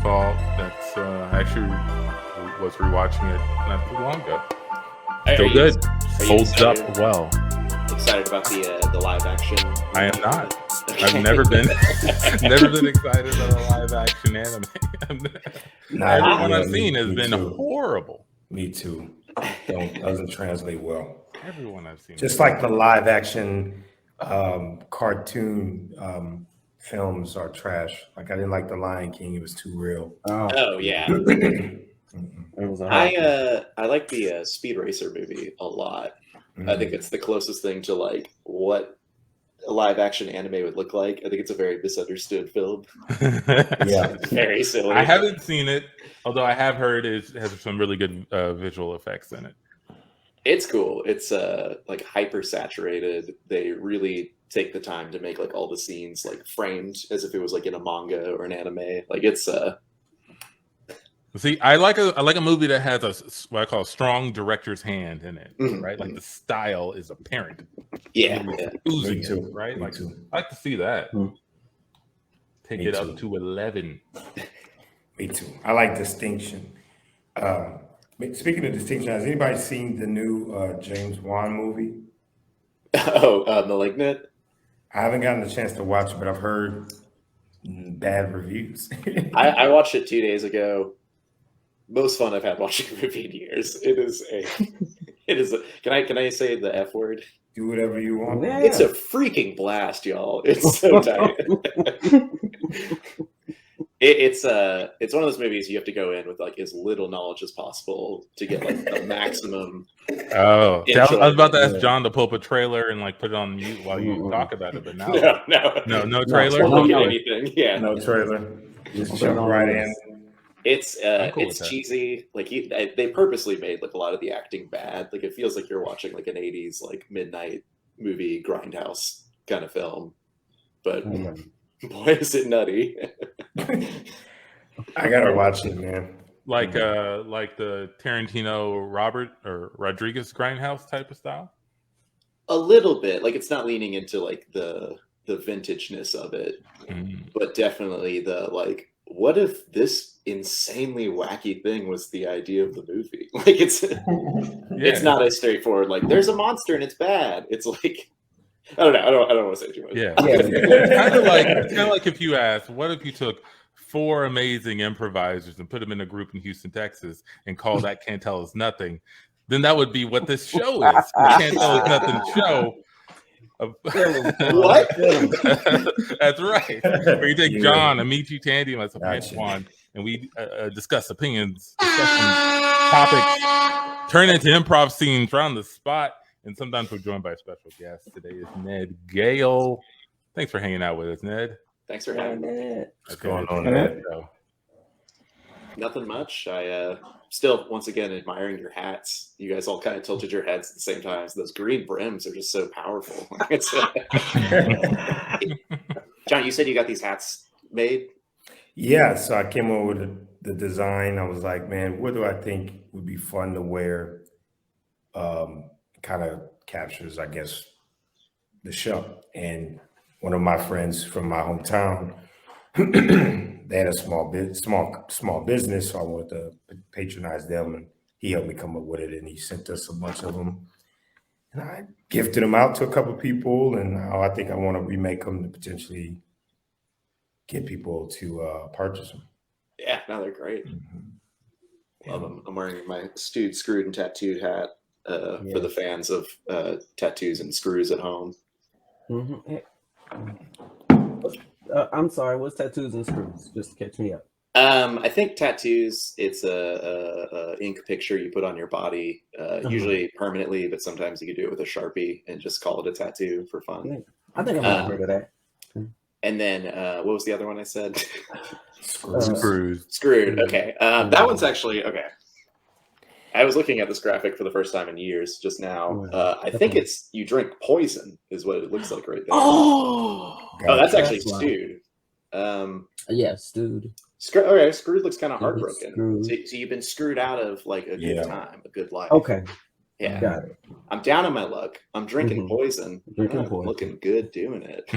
Default. That's I actually was rewatching it not too long ago. Still good. Holds up well. Excited about the live action? I am not. I've never been excited about a live action anime. Everyone I've seen has been horrible. Me too. Doesn't translate well. Everyone I've seen. Just like the live action cartoon films are trash. Like I didn't like The Lion King; it was too real. Oh yeah. I like the Speed Racer movie a lot. I think it's the closest thing to like what a live action anime would look like. I think it's a very misunderstood film. Yeah, very silly. I haven't seen it, although I have heard it has some really good visual effects in it. It's cool. It's like hyper saturated. They really take the time to make like all the scenes like framed as if it was like in a manga or an anime. Like it's See, I like a movie that has what I call a strong director's hand in it, right? Like the style is apparent. Yeah, oozing it, right? Like I like to see that. Take it up to 11. Me too. I like distinction. Speaking of distinction, has anybody seen the new James Wan movie? Malignant? I haven't gotten the chance to watch it, but I've heard bad reviews. I watched it 2 days ago. Most fun I've had watching a movie in years. It is can I say the F word? Do whatever you want. Yeah. It's a freaking blast, y'all. It's so tight. It's one of those movies you have to go in with like as little knowledge as possible to get like the maximum. Oh, I was about to ask John to pull up a trailer and like put it on mute while you talk about it, but now no trailer. Don't look at anything. Yeah, no trailer. Just jump right in. It's cheesy. Like they purposely made like a lot of the acting bad. Like it feels like you're watching like an 80s like midnight movie grindhouse kind of film. But boy, is it nutty. I gotta watch it, man. Like the Tarantino Rodriguez grindhouse type of style. A little bit. Like it's not leaning into like the vintageness of it, but definitely the like. What if this insanely wacky thing was the idea of the movie? Like it's not as straightforward. Like there's a monster and it's bad. It's like I don't know. I don't want to say too much. Yeah, it's kind of like if you asked, what if you took 4 amazing improvisers and put them in a group in Houston, Texas, and called that "Can't Tell Us Nothing"? Then that would be what this show is. The Can't Tell Us Nothing show. What? That's right. Where you take John, Amici, Tandy, and myself, Antoine, and we discuss opinions, topics, turn into improv scenes around the spot, and sometimes we're joined by a special guest. Today is Ned Gayle. Thanks for hanging out with us, Ned. Thanks for having me. What's going on, Ned? Nothing much. I still, once again, admiring your hats. You guys all kind of tilted your heads at the same time. So those green brims are just so powerful. John, you said you got these hats made? Yeah, so I came up with the design. I was like, man, what do I think would be fun to wear? Kind of captures, I guess, the show. And one of my friends from my hometown, they had a small business, so I wanted to patronize them, and he helped me come up with it, and he sent us a bunch of them, and I gifted them out to a couple of people, and now I think I want to remake them to potentially get people to purchase them. Yeah, no, they're great. Love them. I'm wearing my stewed, screwed, and tattooed hat for the fans of tattoos and screws at home. I'm sorry, what's tattoos and screws? Just catch me up. I think tattoos, it's a ink picture you put on your body, usually permanently, but sometimes you can do it with a Sharpie and just call it a tattoo for fun. I think I've heard of that. And then what was the other one I said? Screwed. Okay. That one's actually okay. I was looking at this graphic for the first time in years just now. I think it's you drink poison is what it looks like right there. Oh, that's actually stewed. Yeah, stewed. Okay, screwed looks kind of heartbroken. So you've been screwed out of like a good time, a good life. Okay. Yeah. Got it. I'm down on my luck. I'm drinking poison. Drinking I'm poison. looking good doing it.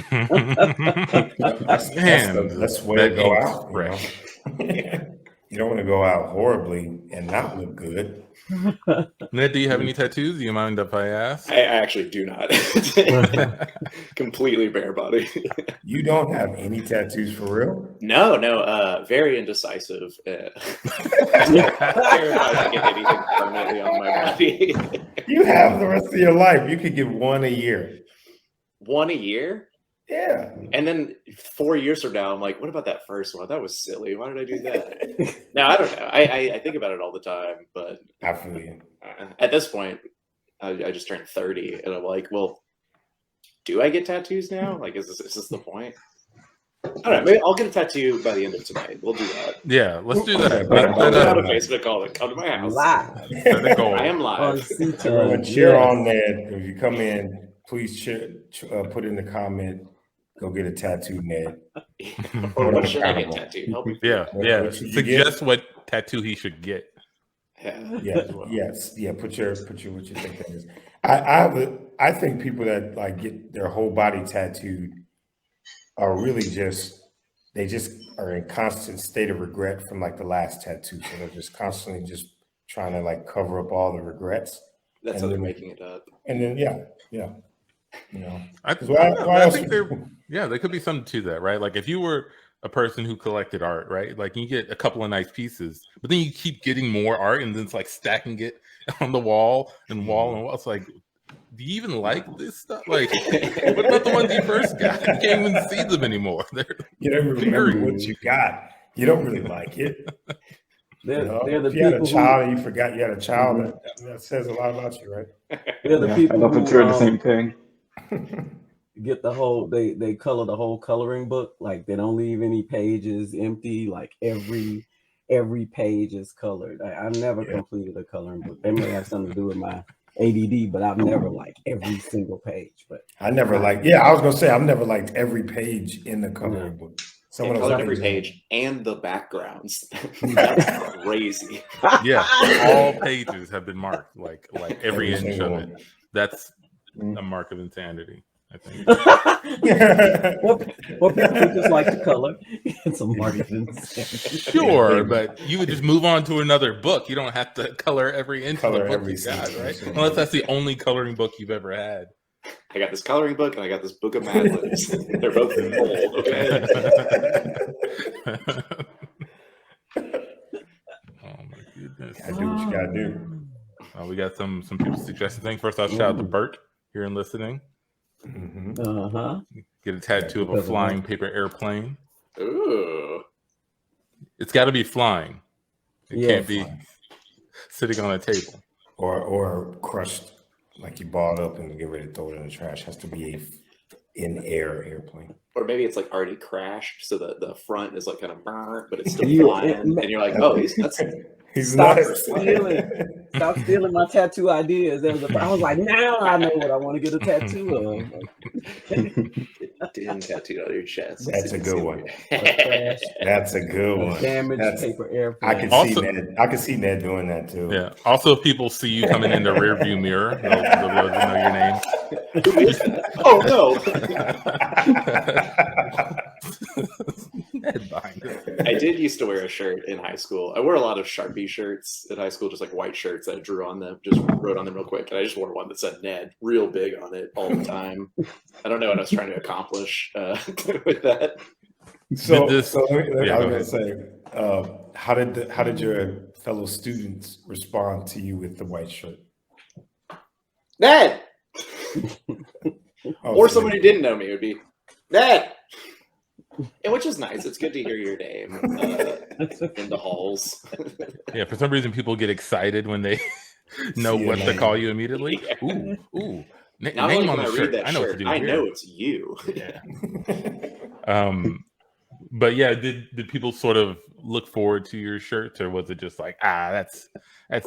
That's the best way to go out. You don't want to go out horribly and not look good. Ned, do you have any tattoos? Do you mind if I ask? I actually do not. Completely bare body. You don't have any tattoos for real? No, very indecisive. Terrified to get anything permanently on my body. You have the rest of your life. You could get one a year. One a year? Yeah. And then 4 years from now, I'm like, what about that first one? That was silly. Why did I do that? No, I don't know. I think about it all the time, but I feel you. At this point, I just turned 30, and I'm like, well, do I get tattoos now? Like, is this the point? I don't know. Maybe I'll get a tattoo by the end of tonight. We'll do that. Yeah, let's do that. I'll put out a Facebook call and come to my house. Live. I am live. Cheer on Ned. If you come in, please put in the comment. Go get a tattoo, Ned. Or what should I get tattooed? Help me. Yeah. Suggest what tattoo he should get. Yes. Put your what you think that is. I think people that like get their whole body tattooed are really they just are in constant state of regret from like the last tattoo. So they're just constantly just trying to like cover up all the regrets. That's how they're making it up. And then yeah. You know, I think there could be something to that, right? Like if you were a person who collected art, right? Like you get a couple of nice pieces, but then you keep getting more art, and then it's like stacking it on the wall. It's like, do you even like this stuff? Like, what about the ones you first got? You can't even see them anymore. You don't remember what you got. You don't really like it. They're the if you had a people child and you forgot you had a child, that says a lot about you, right? They're the people I thought you were the same thing. Get the whole they color the whole coloring book. Like they don't leave any pages empty. Like every page is colored. I've never completed a coloring book. They may have something to do with my ADD, but I've never liked every single page. But I never liked. Yeah, I was gonna say I've never liked every page in the coloring book. Some of every page and the backgrounds. That's crazy. Yeah, all pages have been marked, like every inch of it. That's a mark of insanity, I think. Well, people just like the color. It's a mark of insanity. Sure, but you would just move on to another book. You don't have to color every inch of the book you got, right? Unless that's the only coloring book you've ever had. I got this coloring book and I got this book of Mad Libs. They're both old, okay? Oh my goodness. Gotta do what you gotta do. We got some people suggesting things. First, I'll shout out to Bert here and listening. Get a tattoo of a flying paper airplane. Ooh. It's got to be flying. It can't be sitting on a table. Or crushed, like you balled up and get ready to throw it in the trash. Has to be in air airplane. Or maybe it's like already crashed, so the front is like kind of burnt, but it's still flying, and you're like, oh, Stop stealing my tattoo ideas. I was like, now I know what I want to get a tattoo of. Damn tattoo on your chest. That's a good one. That's a good one. Damaged paper airplane. I can see Ned doing that too. Yeah. Also, if people see you coming in the rear view mirror, they'll know your name. Oh no. I did used to wear a shirt in high school. I wore a lot of Sharpie shirts in high school, just like white shirts that I drew on them, just wrote on them real quick. And I just wore one that said Ned real big on it all the time. I don't know what I was trying to accomplish with that. So I was gonna say, how did your fellow students respond to you with the white shirt? Ned! Or someone who didn't know me would be Ned! And which is nice. It's good to hear your name in the halls. Yeah, for some reason, people get excited when they know what to call you immediately. Yeah. Ooh. Name on the shirt. I know what to do. I know it's you. Yeah. But yeah, did people sort of look forward to your shirts, or was it just like, that's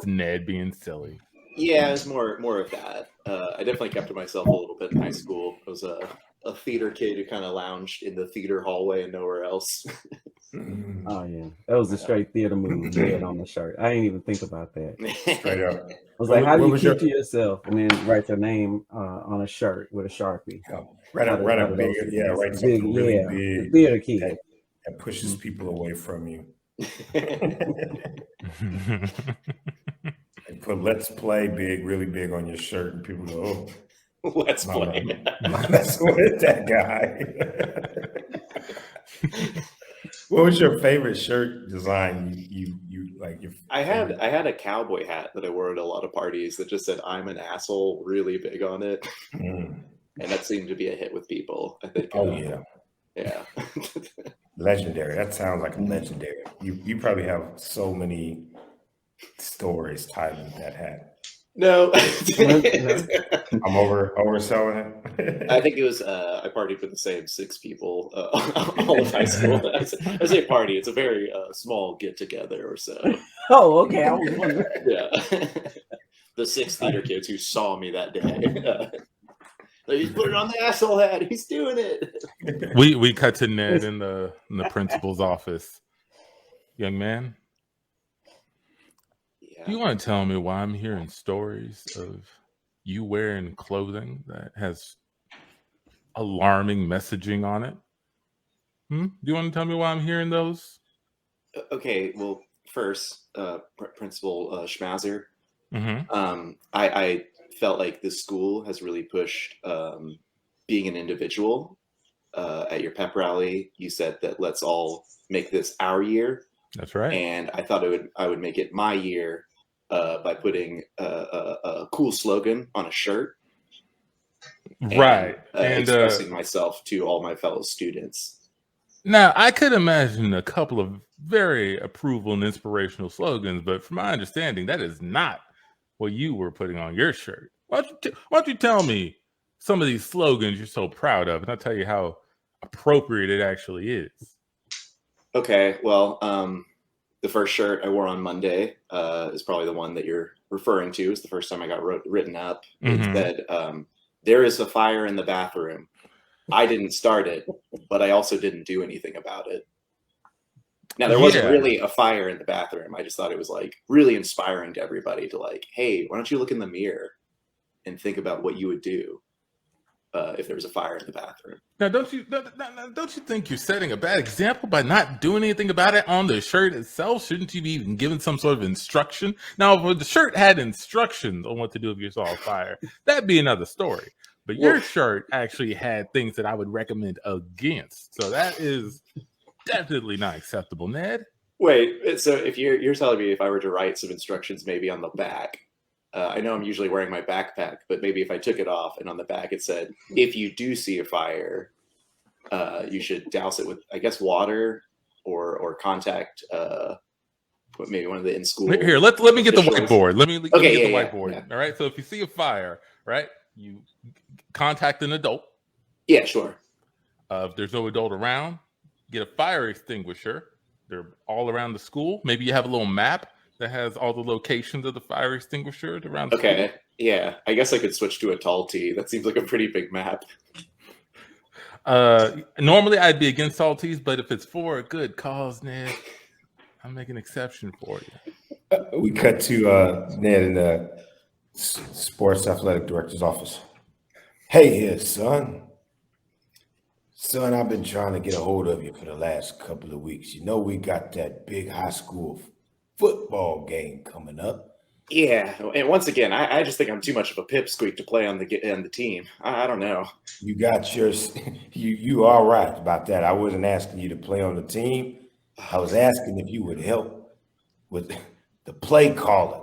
Ned being silly? Yeah, it's more of that. I definitely kept to myself a little bit in high school. I was a theater kid who kind of lounged in the theater hallway and nowhere else. Oh yeah, that was a straight theater move. Ned on the shirt. I didn't even think about that. Straight up. I was like, how do you keep to yourself and then write your name on a shirt with a Sharpie? Write a big, write something really big. Theater kid. That pushes people away from you. And put "Let's Play" really big on your shirt, and people go, "Oh, let's play." That's with that guy. What was your favorite shirt design? You like? I had a cowboy hat that I wore at a lot of parties that just said "I'm an asshole" really big on it, and that seemed to be a hit with people. I think. Oh yeah. Yeah. Legendary. That sounds like a legendary. You probably have so many stories tied with that hat. No. I'm overselling it. I think it was I partied with the same 6 people all of high school. I say party, it's a very small get together or so. Oh, okay. I was wondering. Yeah. The 6 theater kids who saw me that day. He's put it on the asshole hat. He's doing it. We cut to Ned in the principal's office. Young man, do you want to tell me why I'm hearing stories of you wearing clothing that has alarming messaging on it? Do you want to tell me why I'm hearing those? Okay, well, first, Principal Schmauser, Mm-hmm. I felt like the school has really pushed being an individual. At your pep rally, you said that let's all make this our year. That's right. And I thought I would make it my year by putting a cool slogan on a shirt. Right. And expressing myself to all my fellow students. Now, I could imagine a couple of very approval and inspirational slogans, but from my understanding, that is not what you were putting on your shirt. Why don't you tell me some of these slogans you're so proud of, and I'll tell you how appropriate it actually is. Okay, well, the first shirt I wore on Monday is probably the one that you're referring to. It's the first time I got written up. Mm-hmm. It said, there is a fire in the bathroom. I didn't start it, but I also didn't do anything about it. Now, there wasn't really a fire in the bathroom. I just thought it was like really inspiring to everybody to like, hey, why don't you look in the mirror and think about what you would do if there was a fire in the bathroom. Now, don't you think you're setting a bad example by not doing anything about it on the shirt itself? Shouldn't you be even given some sort of instruction? Now, if the shirt had instructions on what to do if you saw a fire, that'd be another story. But your shirt actually had things that I would recommend against. So that is definitely not acceptable, Ned. Wait, so if you're telling me if I were to write some instructions maybe on the back, I know I'm usually wearing my backpack, but maybe if I took it off and on the back it said, if you do see a fire, you should douse it with, I guess, water or contact maybe one of the in-school. Here, let me get the whiteboard. Let me get the whiteboard. Yeah. All right. So if you see a fire, right, you contact an adult. Yeah, sure. If there's no adult around, get a fire extinguisher. They're all around the school. Maybe you have a little map that has all the locations of the fire extinguisher around the school. Yeah. I guess I could switch to a tall T. That seems like a pretty big map. Normally I'd be against tall T's, but if it's for a good cause, Ned, I'll make an exception for you. We cut to Ned in the sports athletic director's office. Hey here, son. Son, I've been trying to get a hold of you for the last couple of weeks. You know we got that big high school football game coming up. Yeah, and once again, I just think I'm too much of a pipsqueak to play on the team. I don't know. You got yours. You are right about that. I wasn't asking you to play on the team. I was asking if you would help with the play calling.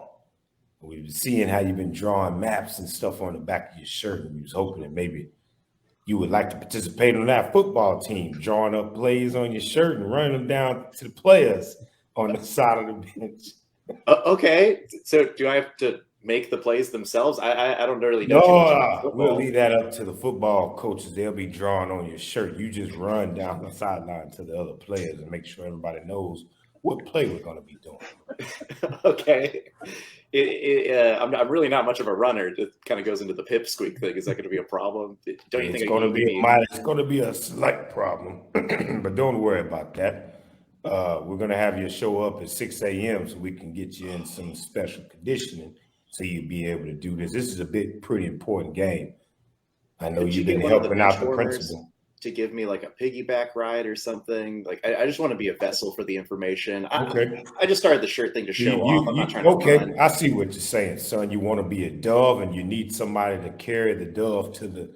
We've been seeing how you've been drawing maps and stuff on the back of your shirt, and we was hoping that maybe you would like to participate on that football team, drawing up plays on your shirt and running them down to the players on the side of the bench. Okay, so do I have to make the plays themselves? I don't really know. No, we'll leave that up to the football coaches. They'll be drawing on your shirt. You just run down the sideline to the other players and make sure everybody knows what play we're going to be doing. Okay. I'm really not much of a runner. It kind of goes into the pipsqueak thing. Is that going to be a problem? Don't you think it's going to be a slight problem? But don't worry about that. we're gonna have you show up at 6 a.m. so we can get you in some special conditioning so you'll be able to do this. This is a pretty important game. I know you've been helping out the principal to give me like a piggyback ride or something. Like I just want to be a vessel for the information. Okay. I just started the shirt thing to show off. I'm not trying to Okay, I see what you're saying, son. You want to be a dove and you need somebody to carry the dove to the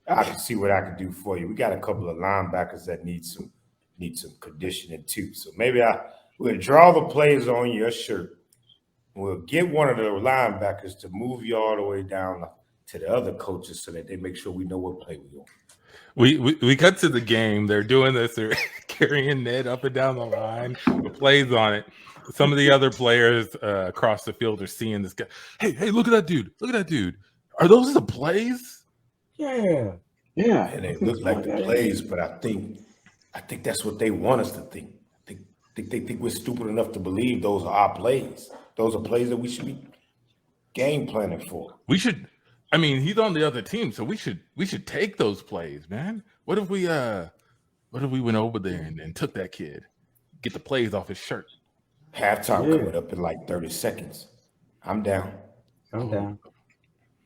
I can see what I can do for you. We got a couple of linebackers that need some conditioning too. So maybe we'll draw the plays on your shirt. We'll get one of the linebackers to move you all the way down to the other coaches so that they make sure we know what play we're on. We cut to the game. They're doing this. They're carrying Ned up and down the line. The plays on it. Some of the other players across the field are seeing this guy. Hey, look at that dude. Look at that dude. Are those the plays? Yeah. And they look like the plays, but I think that's what they want us to think. They think we're stupid enough to believe those are our plays. Those are plays that we should be game planning for. We should. I mean, he's on the other team, so we should take those plays, man. What if we went over there and took that kid, get the plays off his shirt? Halftime coming up in like 30 seconds. I'm down. Yeah,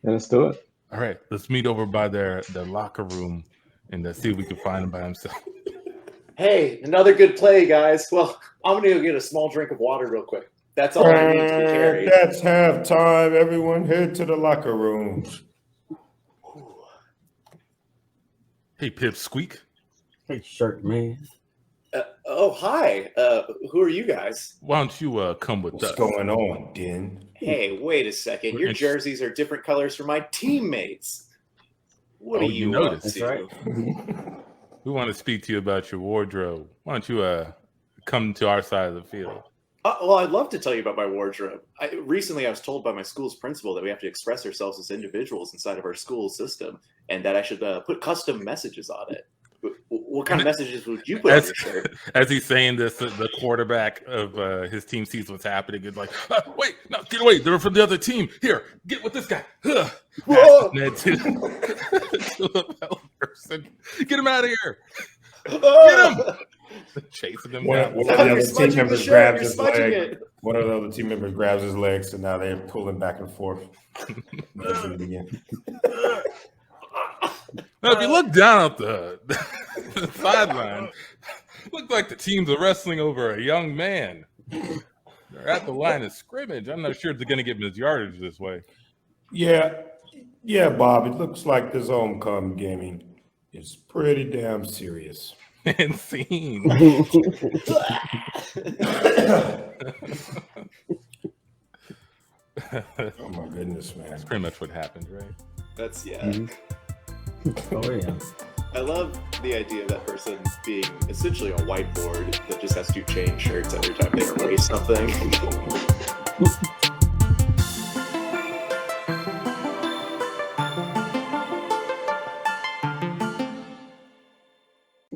let's do it. All right, let's meet over by their locker room and see if we can find him by himself. Hey, another good play, guys. Well, I'm gonna go get a small drink of water real quick. That's all I need to be carried. That's halftime. Everyone head to the locker room. Hey, Pipsqueak. Hey, shirt man. Hi. Who are you guys? Why don't you come with us? What's going on, Den? Hey, wait a second. Your jerseys are different colors from my teammates. What are you up to? Right. We want to speak to you about your wardrobe. Why don't you come to our side of the field? Well, I'd love to tell you about my wardrobe. Recently, I was told by my school's principal that we have to express ourselves as individuals inside of our school system, and that I should put custom messages on it. What kind of messages would you put on your shirt? As he's saying this, the quarterback of his team sees what's happening. It's like, wait, no, get away. They're from the other team. Here, get with this guy. Ned to the person. Get him out of here. Get him. Chasing him down. One of the other team members grabs his leg. One of the other team members grabs his leg, so now they're pulling back and forth. Now, if you look down at the sideline, looks like the teams are wrestling over a young man. They're at the line of scrimmage. I'm not sure if they're going to give him his yardage this way. Yeah, Bob. It looks like this homecoming gaming is pretty damn serious. And scene. Oh my goodness, man. That's pretty much what happened, right? That's Oh yeah. I love the idea of that person being essentially a whiteboard that just has to change shirts every time they erase something.